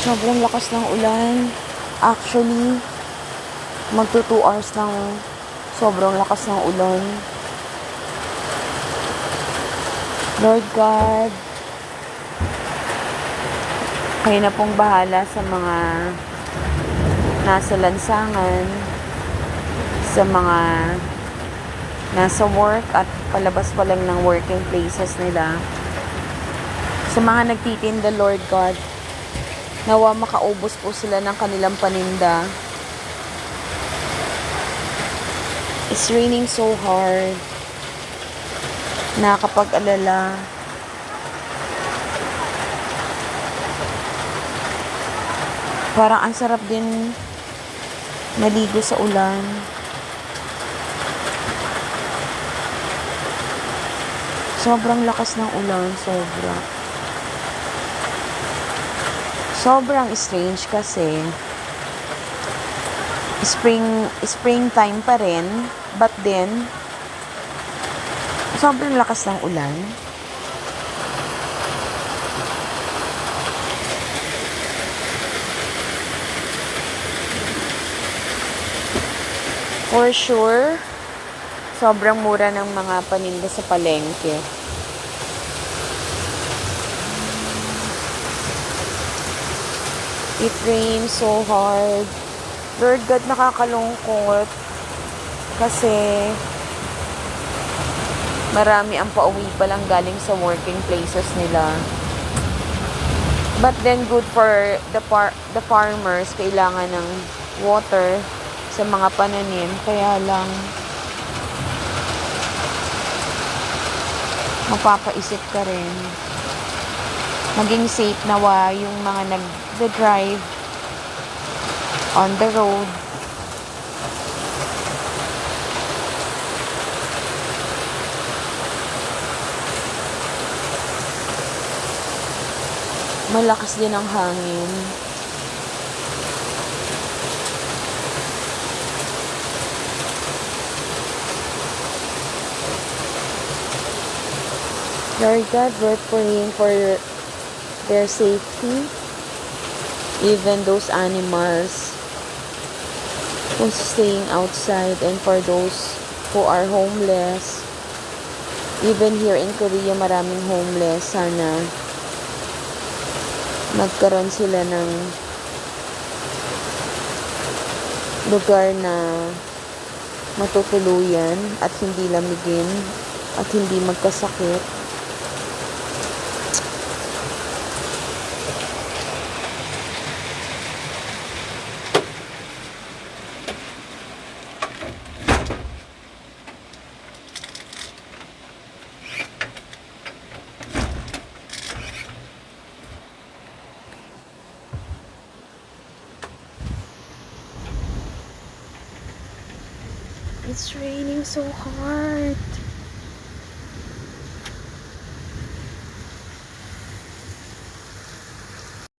Sobrang lakas ng ulan. Actually, magto 2 hours ng sobrang lakas ng ulan. Lord God, kayo na pong bahala sa mga nasa lansangan, sa mga nasa work at palabas pa lang ng working places nila. Sa mga nagtitinda, Lord God, nawa makaubos po sila ng kanilang paninda. It's raining so hard. Nakakapag-alala. Parang ang sarap din maligo sa ulan. Sobrang lakas ng ulan, sobrang strange kasi springtime pa rin, but then sobrang lakas ng ulan. For sure, sobrang mura ng mga paninda sa palengke. It rains so hard. Lord God, nakakalungkot. Kasi marami ang pauwi pa lang galing sa working places nila. But then good for the farmers, kailangan ng water sa mga pananim. Kaya lang mapapaisip ka rin. Maging safe nawa yung mga nag-drive on the road. Malakas din ang hangin. Lord God, we're praying for their safety. Even those animals who's staying outside, and for those who are homeless. Even here in Korea, maraming homeless. Sana magkaroon sila ng lugar na matutuluyan at hindi lamigin at hindi magkasakit. It's raining so hard.